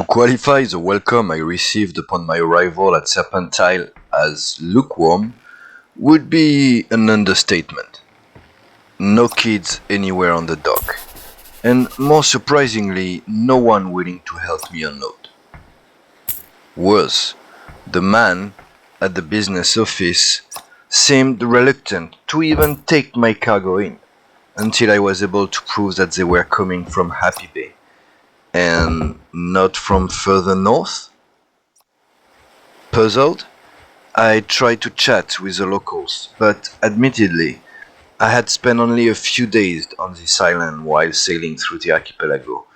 qualify the welcome I received upon my arrival at Serpentine as lukewarm would be an understatement. No kids anywhere on the dock, and more surprisingly, no one willing to help me unload. Worse, the man at the business office seemed reluctant to even take my cargo in, until I was able to prove that they were coming from Happy Bay, and not from further north? Puzzled, I tried to chat with the locals, but admittedly, I had spent only a few days on this island while sailing through the archipelago,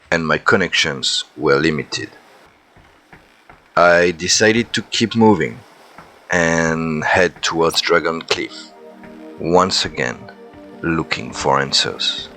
and my connections were limited. I decided to keep moving and head towards Dragon Cliff, once again looking for answers.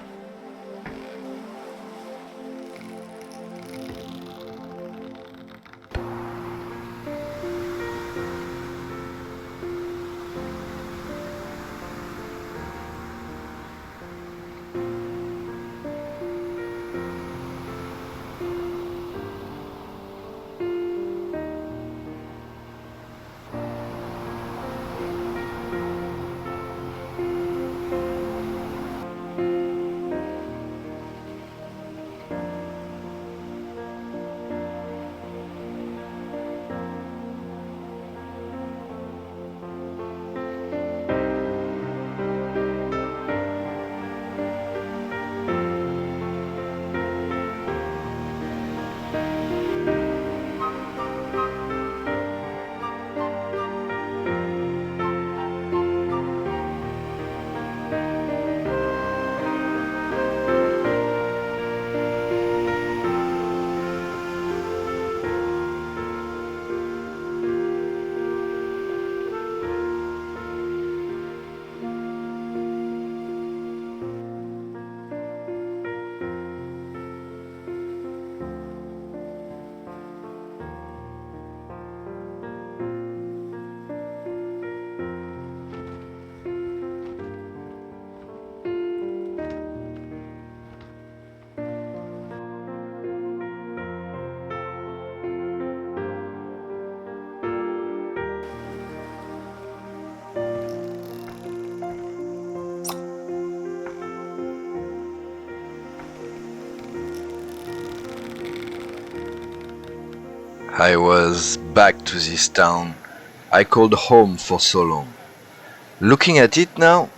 I was back to this town I called home for so long. Looking at it now,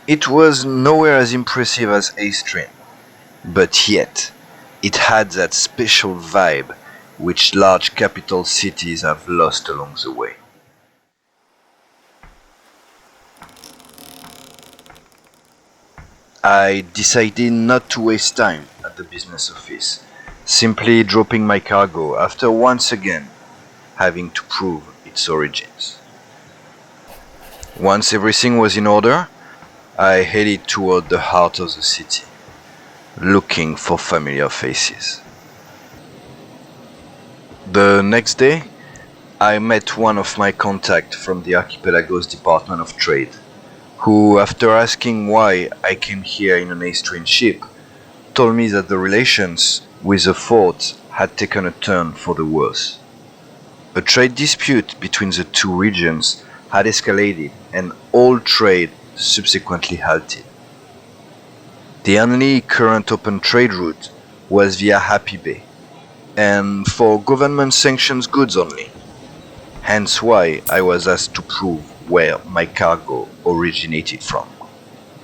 it was nowhere as impressive as Astrain, but yet it had that special vibe which large capital cities have lost along the way. I decided not to waste time at the business office, simply dropping my cargo after once again having to prove its origins. Once everything was in order, I headed toward the heart of the city, looking for familiar faces. The next day, I met one of my contacts from the archipelago's Department of Trade, who, after asking why I came here in an Astrain ship, told me that the relations with the fort had taken a turn for the worse. A trade dispute between the two regions had escalated and all trade subsequently halted. The only current open trade route was via Happy Bay, and for government-sanctioned goods only, hence why I was asked to prove where my cargo originated from.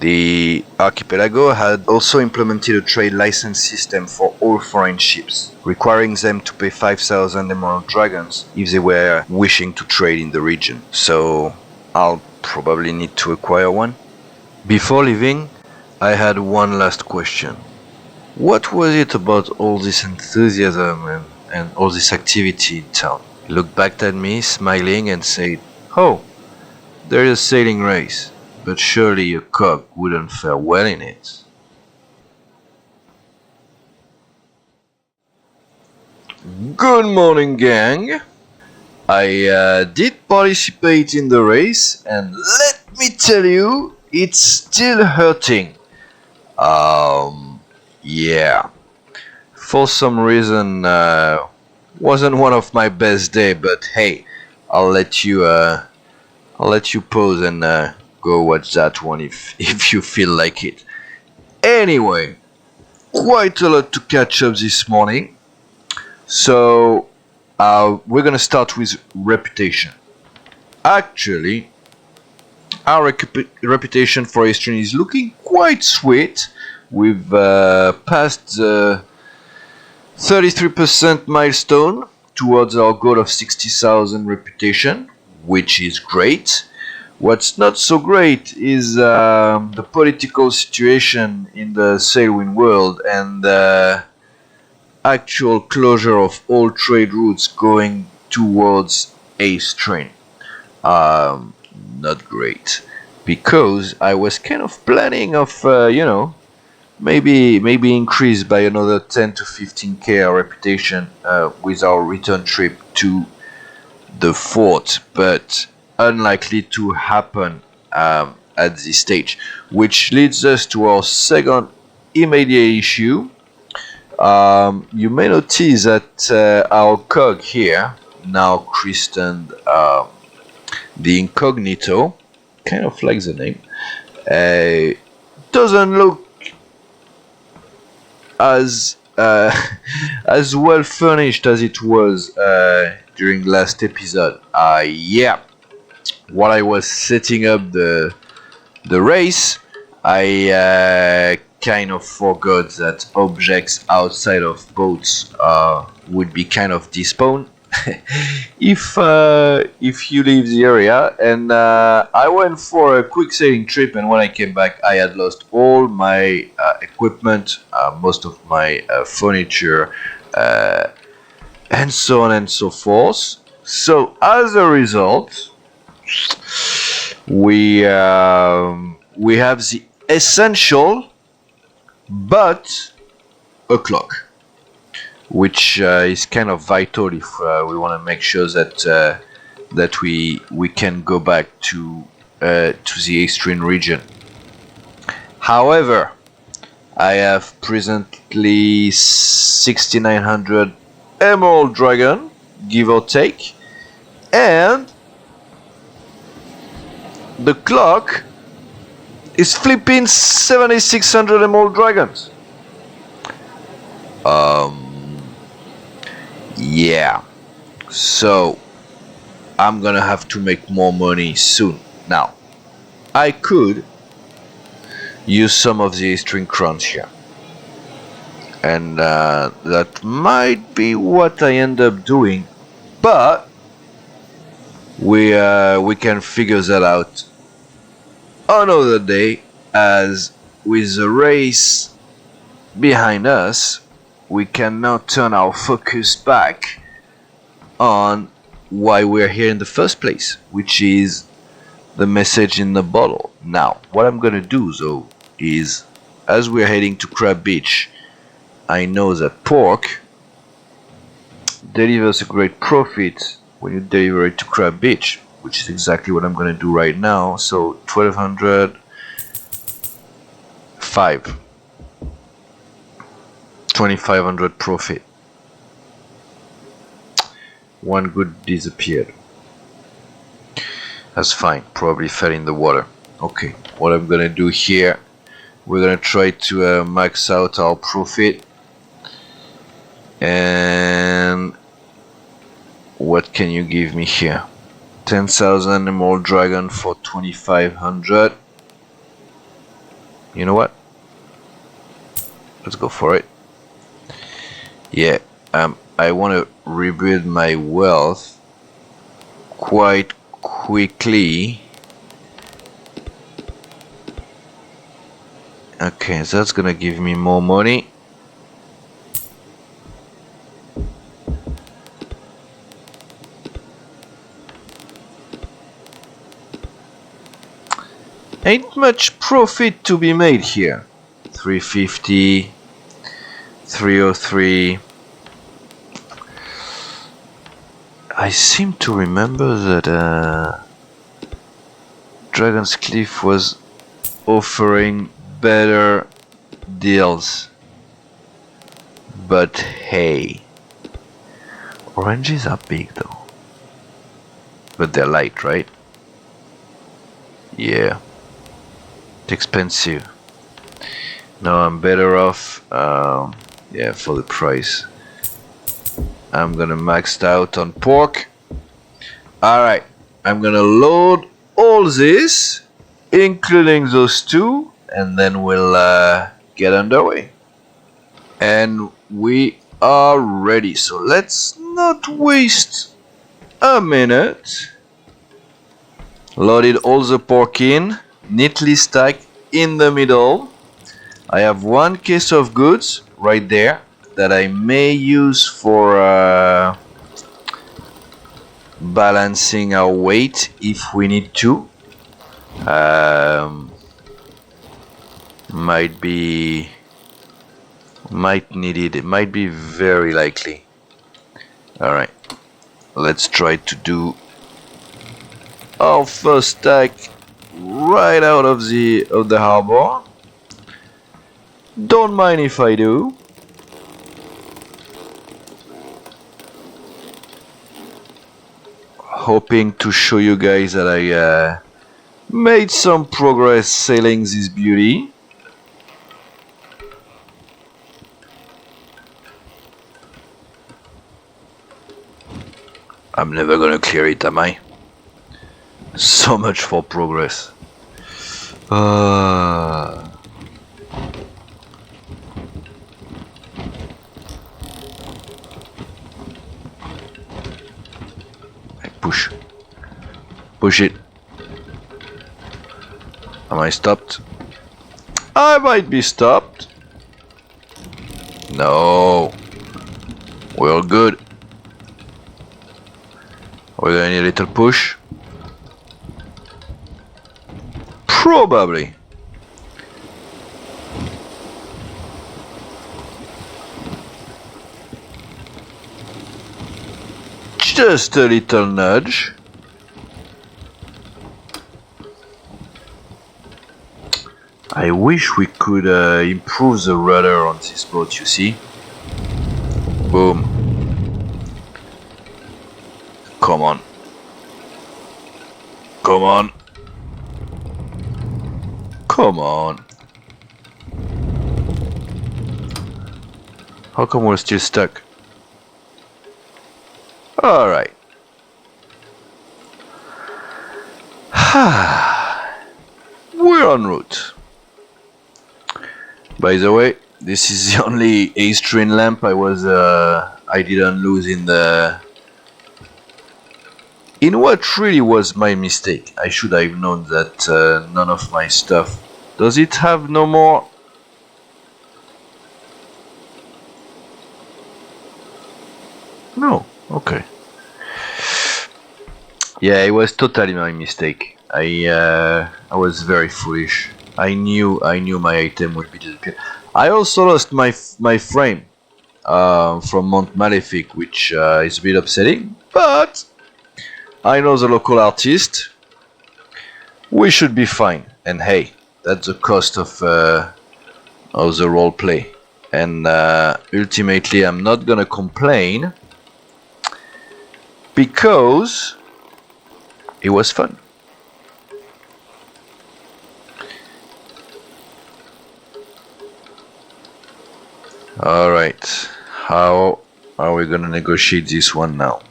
The archipelago had also implemented a trade license system for all foreign ships, requiring them to pay 5,000 emerald dragons if they were wishing to trade in the region, so I'll probably need to acquire one. Before leaving, I had one last question. What was it about all this enthusiasm and all this activity in town? He looked back at me, smiling, and said, "Oh, there's a sailing race, but surely a cock wouldn't fare well in it." Good morning, gang. I did participate in the race, and let me tell you, it's still hurting. Yeah. for some reason wasn't one of my best day, but hey, I'll let you pause and go watch that one if if you feel like it. Anyway, quite a lot to catch up this morning, so we're gonna start with reputation. Actually, our reputation for Eastern is looking quite sweet. We've passed the 33% milestone towards our goal of 60,000 reputation, which is great. What's not so great is the political situation in the Sailwind world and the actual closure of all trade routes going towards Ace-Train. Not great, because I was kind of planning of maybe increase by another 10 to 15k our reputation with our return trip to the fort, but unlikely to happen at this stage, which leads us to our second immediate issue. You may notice that our cog here, now christened the Incognito, kind of like the name, doesn't look as as well furnished as it was during last episode. Yeah, while I was setting up the race, I kind of forgot that objects outside of boats would be kind of despawn if you leave the area, and I went for a quick sailing trip, and when I came back I had lost all my equipment, most of my furniture, and so on and so forth. So as a result, we have the essential but a clock, which is kind of vital if we want to make sure that that we can go back to the Eastern region. However, I have presently 6,900 Emerald Dragon, give or take, and the clock is flipping 7,600 Emerald Dragons. Yeah, so I'm gonna have to make more money soon. Now, I could use some of the string crowns here, and that might be what I end up doing, but we can figure that out another day, as with the race behind us, we can now turn our focus back on why we're here in the first place, which is the message in the bottle. Now, what I'm gonna do though is, as we're heading to Crab Beach, I know that pork delivers a great profit when you deliver it to Crab Beach, which is exactly what I'm gonna do right now. So 1200, 2,500 profit. One good disappeared. That's fine, probably fell in the water. Okay, what I'm gonna do here, we're gonna try to max out our profit. And what can you give me here? 10,000 Emerald Dragon for 2,500. You know what? Let's go for it. Yeah, I want to rebuild my wealth quite quickly. Okay, so that's gonna give me more money. Ain't much profit to be made here. 350, 303. I seem to remember that Dragon's Cliff was offering better deals. But hey, oranges are big though. But they're light, right? Yeah. It's expensive. No, I'm better off, yeah, for the price. I'm gonna max out on pork. Alright, I'm gonna load all this, including those two, and then we'll get underway. And we are ready, so let's not waste a minute. Loaded all the pork in, neatly stacked in the middle. I have one case of goods right there that I may use for balancing our weight if we need to. Might need it. It might be very likely. Alright, let's try to do our first stack right out of the harbor. Don't mind if I do. Hoping to show you guys that I made some progress sailing this beauty. I'm never gonna clear it, am I? So much for progress. I push. Push it. Am I stopped? I might be stopped. No. We're good. We're gonna need a little push. Probably. Just a little nudge. I wish we could improve the rudder on this boat, you see. Boom. Come on. Come on. Come on. How come we're still stuck? Alright. We're en route. By the way, this is the only A-string lamp I didn't lose in what really was my mistake. I should have known that none of my stuff. Does it have no more? No. Okay. Yeah, it was totally my mistake. I was very foolish. I knew my item would be disappeared. I also lost my frame from Mount Malefic, which is a bit upsetting. But I know the local artist. We should be fine. And hey, that's the cost of the role play. And ultimately, I'm not gonna complain because it was fun. Alright, how are we gonna negotiate this one now?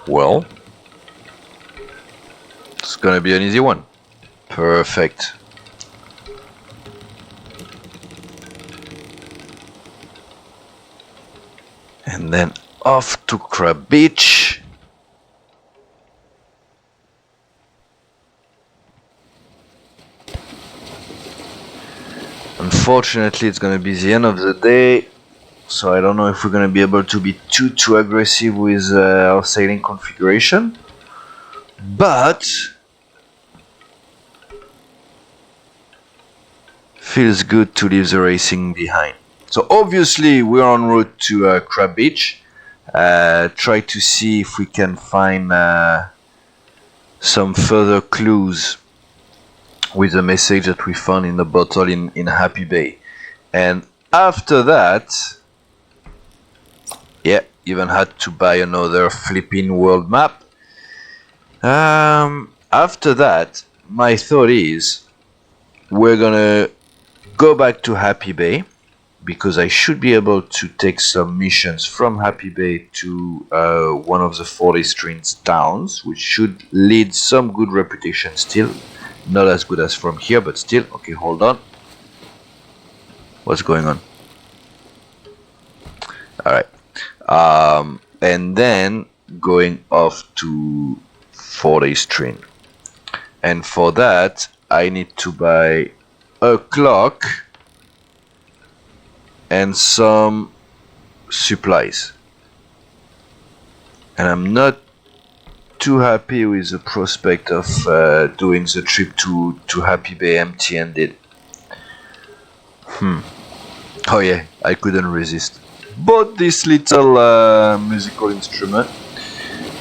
Well, it's gonna be an easy one. Perfect. And then off to Crab Beach. Unfortunately, it's gonna be the end of the day, so I don't know if we're gonna be able to be too aggressive with our sailing configuration, but feels good to leave the racing behind. So obviously we're en route to Crab Beach. Try to see if we can find some further clues with a message that we found in the bottle in Happy Bay. And after that, yeah, even had to buy another flipping world map. After that, my thought is we're gonna go back to Happy Bay, because I should be able to take some missions from Happy Bay to one of the 40 strings towns, which should lead some good reputation still. Not as good as from here, but still. Okay, hold on. What's going on? Alright. And then going off to 40 string. And for that, I need to buy a clock and some supplies. And I'm not too happy with the prospect of doing the trip to Happy Bay empty-handed. Oh yeah, I couldn't resist. Bought this little musical instrument.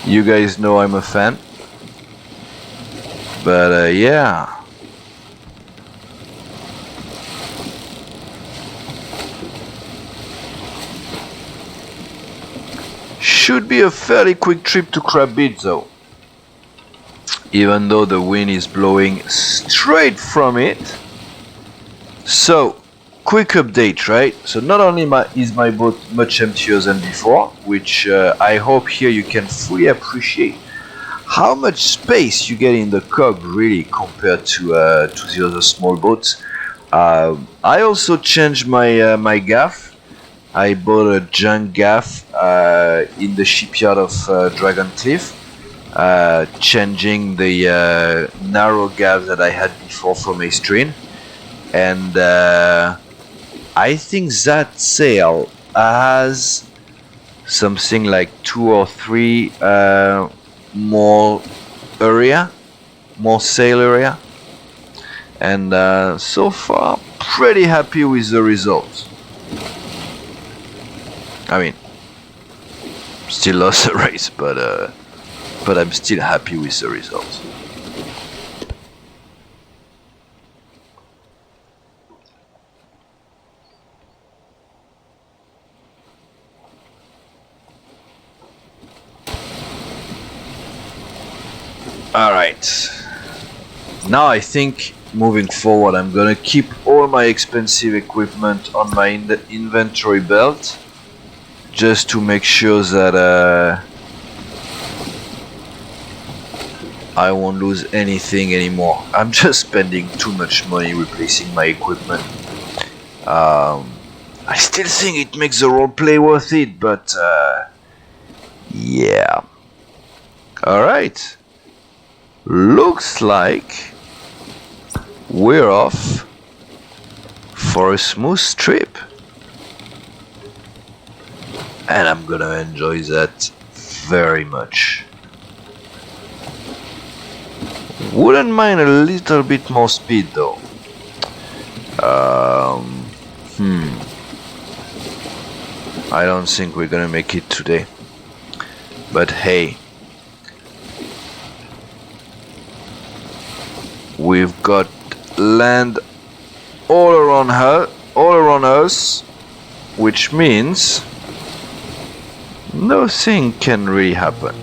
You guys know I'm a fan. But yeah. Should be a fairly quick trip to Crab Beach though. Even though the wind is blowing straight from it. So, quick update, right? So not only is my boat much emptier than before, which I hope here you can fully appreciate how much space you get in the cog really compared to the other small boats. I also changed my gaff. I bought a junk gaff in the shipyard of Dragon Cliff, changing the narrow gaff that I had before from a string, and I think that sail has something like 2 or 3 more sail area, and so far pretty happy with the results. I mean, still lost the race, but I'm still happy with the results. Alright, now I think moving forward I'm gonna keep all my expensive equipment on my inventory belt, just to make sure that I won't lose anything anymore. I'm just spending too much money replacing my equipment. I still think it makes the roleplay worth it, but yeah. Alright. Looks like we're off for a smooth trip. And I'm gonna enjoy that very much. Wouldn't mind a little bit more speed though. I don't think we're gonna make it today. But hey, we've got land all around us, which means nothing can really happen.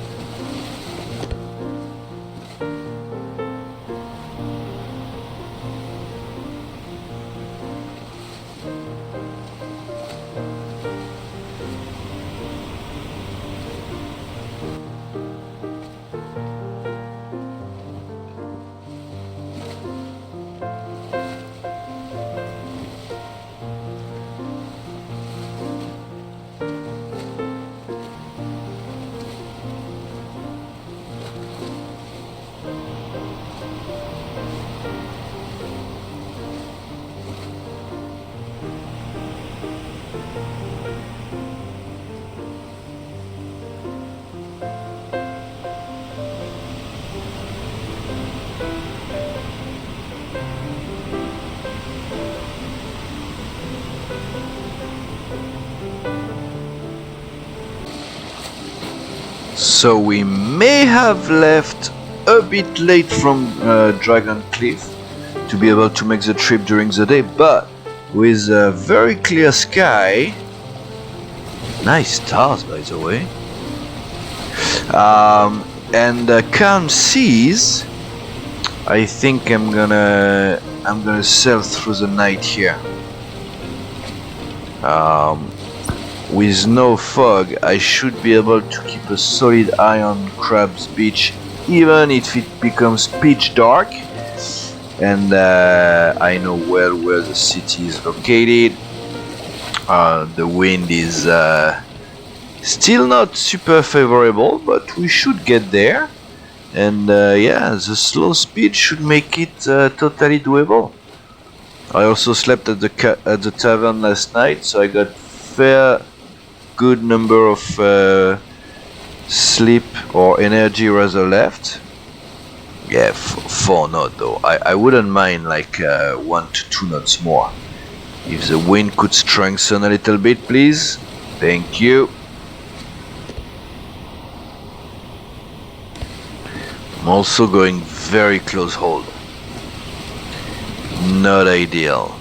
So we may have left a bit late from Dragon Cliff, to be able to make the trip during the day, but with a very clear sky, nice stars by the way, and calm seas, I think I'm gonna sail through the night here. With no fog, I should be able to keep a solid eye on Crab's Beach, even if it becomes pitch dark. And I know well where the city is located. The wind is still not super favorable, but we should get there. And yeah, the slow speed should make it totally doable. I also slept at the tavern last night, so I got fair good number of sleep or energy rather left. Yeah, 4 knots though. I wouldn't mind like 1 to 2 knots more. If the wind could strengthen a little bit, please. Thank you. I'm also going very close hold. Not ideal.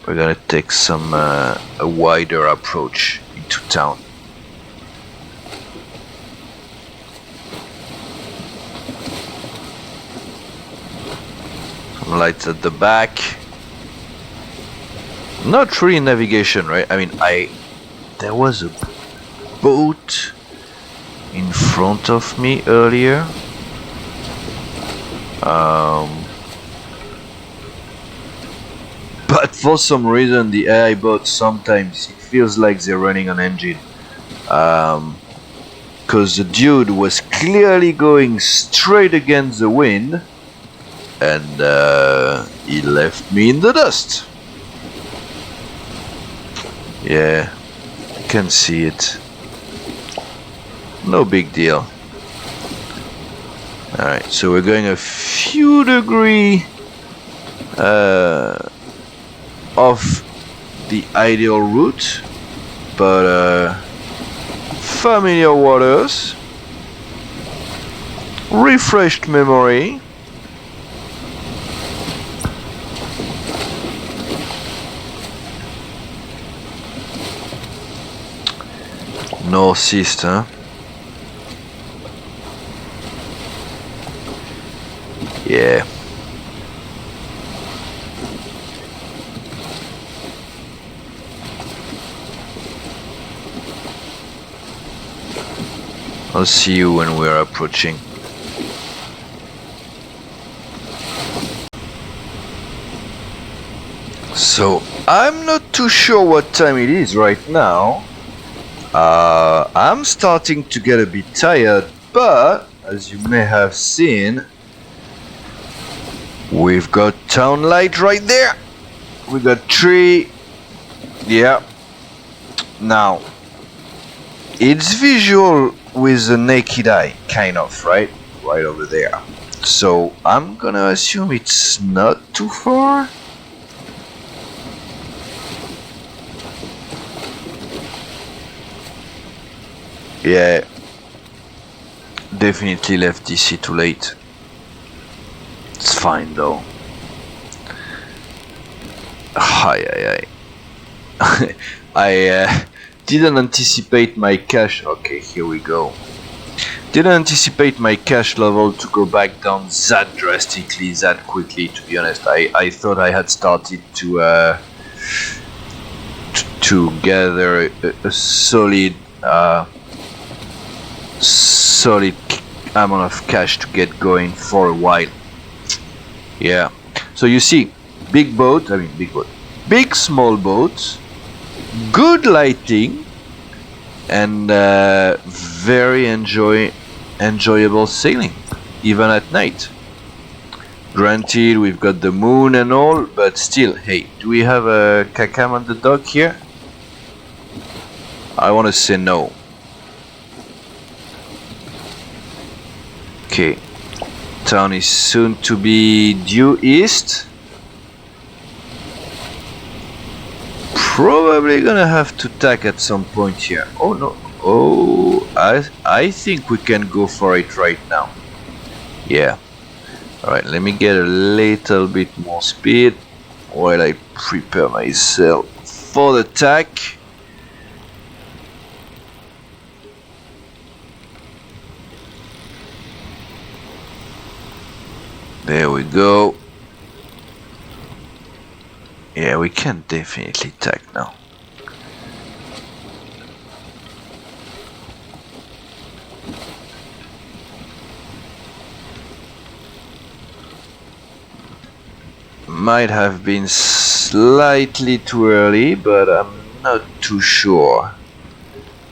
We're gonna take a wider approach into town. Some lights at the back. Not really navigation, right? I mean, there was a boat in front of me earlier. But for some reason the AI boats sometimes it feels like they're running an engine. Cause the dude was clearly going straight against the wind and he left me in the dust. Yeah, I can see it. No big deal. Alright, so we're going a few degrees off the ideal route, but familiar waters, refreshed memory. Northeast, huh? Yeah. I'll see you when we're approaching. So, I'm not too sure what time it is right now. I'm starting to get a bit tired, but as you may have seen, we've got town light right there. We got tree. Yeah. Now, it's visual with the naked eye, kind of, right? Right over there. So I'm gonna assume it's not too far. Yeah, definitely left DC too late. It's fine though. Hi. I didn't anticipate my cash. Okay, here we go. Didn't anticipate my cash level to go back down that drastically, that quickly. To be honest, I thought I had started to gather a solid amount of cash to get going for a while. Yeah. So you see, big small boats, good lighting, and very enjoyable sailing, even at night. Granted, we've got the moon and all, but still, hey, do we have a Kakam on the dock here? I want to say no. Okay, town is soon to be due east. Probably gonna have to tack at some point here. Oh no, oh, I think we can go for it right now. Yeah. Alright, let me get a little bit more speed while I prepare myself for the attack. There we go. Yeah, we can definitely attack now. Might have been slightly too early, but I'm not too sure.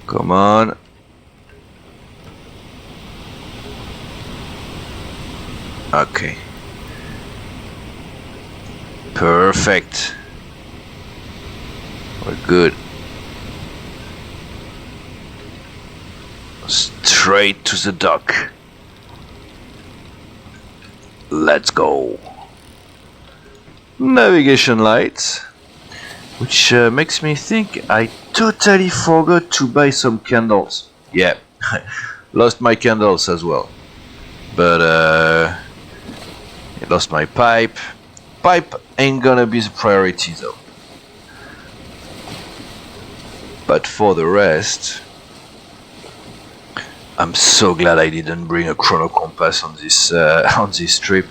Come on. Okay. Perfect. We're good. Straight to the dock. Let's go. Navigation lights. Which makes me think I totally forgot to buy some candles. Yeah, lost my candles as well. But I lost my pipe. Pipe ain't gonna be the priority though. But for the rest, I'm so glad I didn't bring a chrono compass on this trip.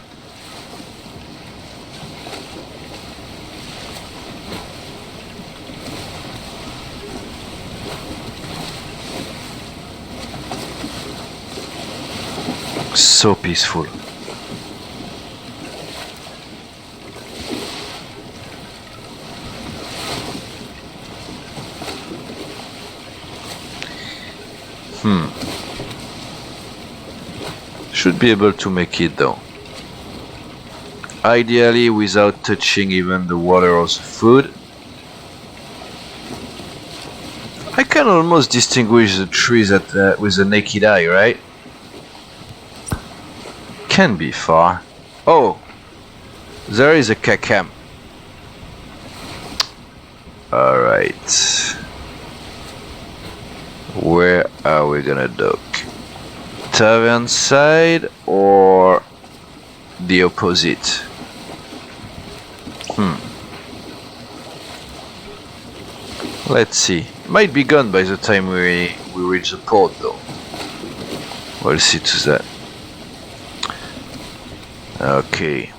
So peaceful. Should be able to make it though. Ideally without touching even the water or the food. I can almost distinguish the trees with the naked eye, right? Can be far. Oh, there is a cacam. Alright. Where are we gonna dock? Tavern side or the opposite? Let's see. Might be gone by the time we reach the port though. We'll see to that. Okay.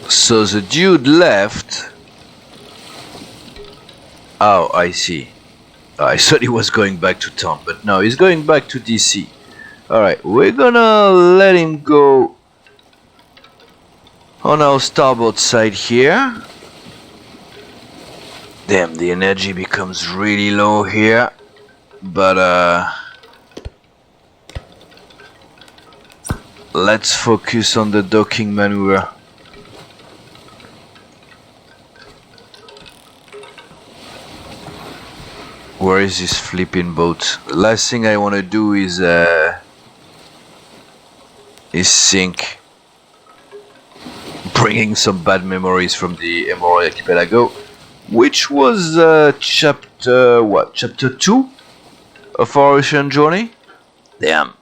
So the dude left. Oh, I see. I thought he was going back to town, but no, he's going back to DC. Alright, we're gonna let him go on our starboard side here. Damn, the energy becomes really low here. But let's focus on the docking maneuver. Where is this flipping boat? The last thing I want to do is sink. Bringing some bad memories from the Emerald Archipelago, which was chapter 2 of our ocean journey. Damn.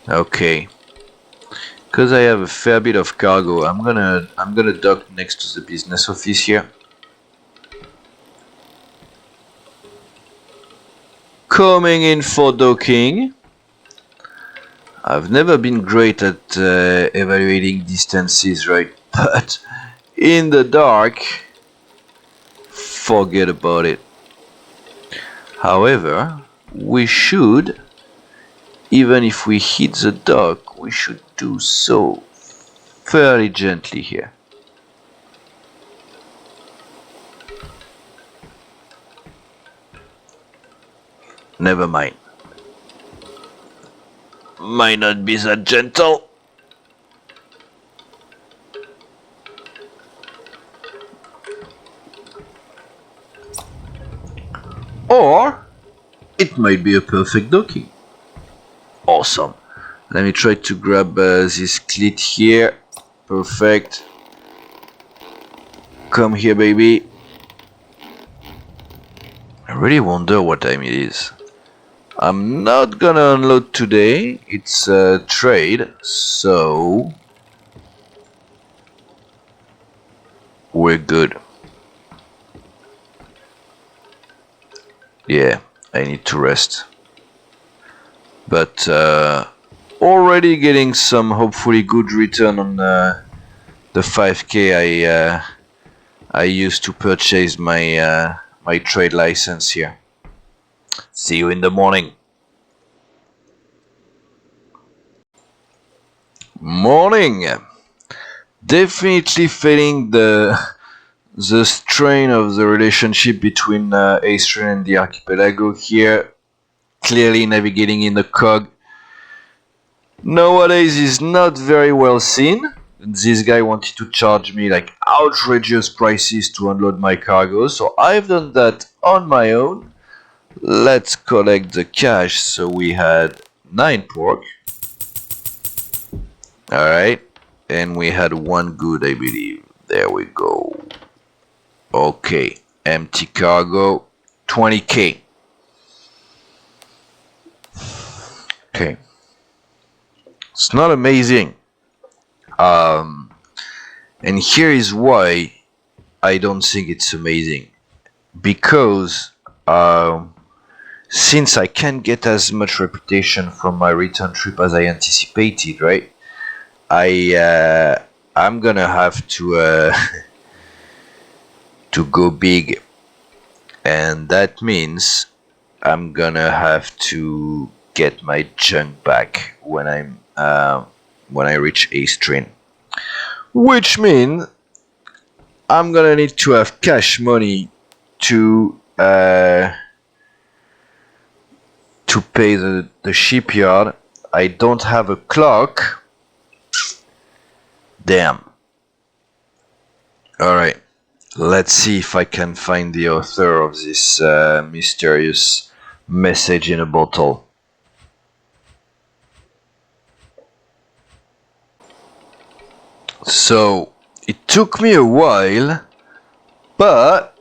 Okay. Because I have a fair bit of cargo, I'm gonna dock next to the business office here. Coming in for docking. I've never been great at evaluating distances, right? But in the dark, forget about it. However, we should, even if we hit the dock, we should do so fairly gently here. Never mind. Might not be that gentle. it might be a perfect docking. Awesome. Let me try to grab this clit here. Perfect. Come here, baby. I really wonder what time it is. I'm not gonna unload today. It's a trade, so we're good. Yeah, I need to rest. But already getting some hopefully good return on the 5k I used to purchase my my trade license here. See you in the morning. Morning. Definitely feeling the strain of the relationship between Aestrin and the archipelago here. Clearly navigating in the cog nowadays is not very well seen. This guy wanted to charge me like outrageous prices to unload my cargo, so I've done that on my own. Let's collect the cash. So we had 9 pork. Alright. And we had 1 good, I believe. There we go. Okay. Empty cargo. 20k. Okay. It's not amazing. And here is why I don't think it's amazing. Because since I can't get as much reputation from my return trip as I anticipated, right? I'm gonna have to to go big, and that means I'm gonna have to get my junk back when I reach Aestrin, which means I'm gonna need to have cash money to pay the shipyard. I don't have a clock. Damn. Alright, let's see if I can find the author of this mysterious message in a bottle. So, it took me a while, but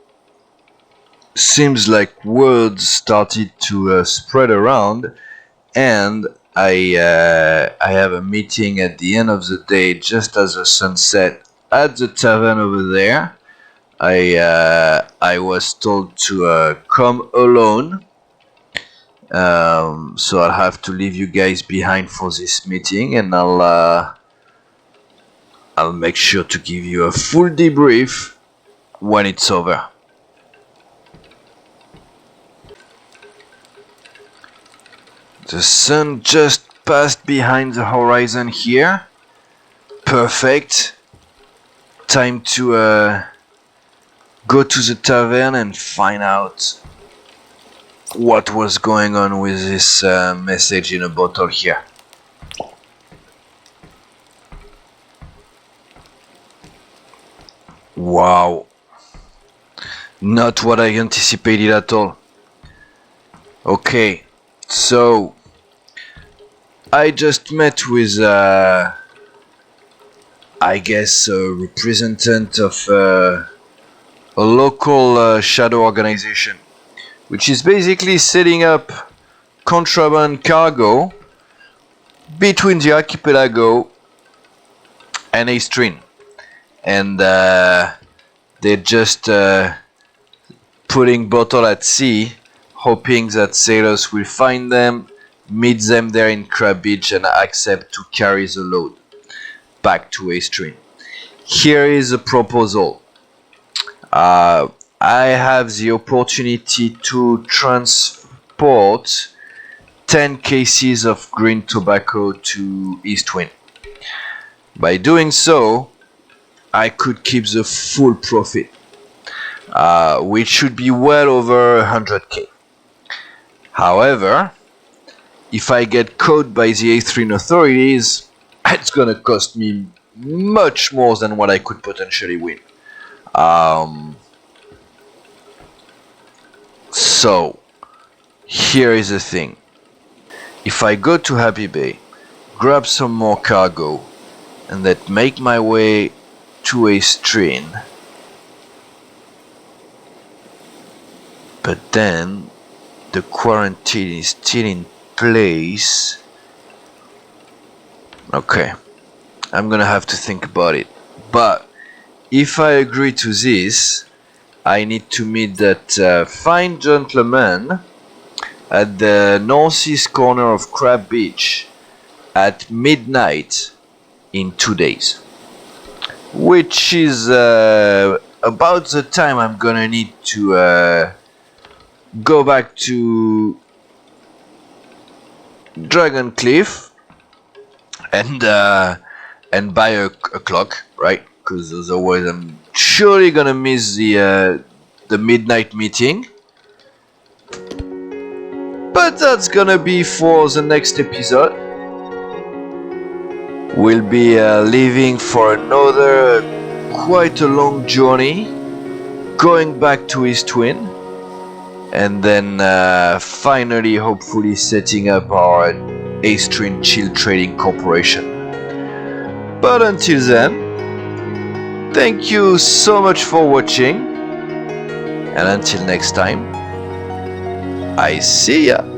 seems like words started to spread around, and I have a meeting at the end of the day, just as the sun set, at the tavern over there. I was told to come alone, so I'll have to leave you guys behind for this meeting, and I'll make sure to give you a full debrief when it's over. The sun just passed behind the horizon here. Perfect. Time to go to the tavern and find out what was going on with this message in a bottle here. Wow. Not what I anticipated at all. Okay, so I just met with I guess a representative of a local shadow organization, which is basically setting up contraband cargo between the archipelago and Aestrin, and they're just putting bottle at sea, hoping that sailors will find them, meet them there in Crab Beach, and accept to carry the load back to Aestrin. Here is a proposal. I have the opportunity to transport 10 cases of green tobacco to Eastwind. By doing so, I could keep the full profit, which should be well over 100k. However, if I get caught by the Aestrin authorities, it's gonna cost me much more than what I could potentially win. So Here is the thing. If I go to Happy Bay, grab some more cargo, and then make my way to a train, but then the quarantine is still in place. Okay, I'm gonna have to think about it. But if I agree to this, I need to meet that fine gentleman at the northeast corner of Crab Beach at midnight in 2 days, which is about the time I'm gonna need to go back to Dragon Cliff and buy a clock, right? Because otherwise I'm surely gonna miss the midnight meeting. But that's gonna be for the next episode. We'll be leaving for another quite a long journey, going back to his twin, and then finally, hopefully, setting up our A-String Chill Trading Corporation. But until then, thank you so much for watching, and until next time, I see ya!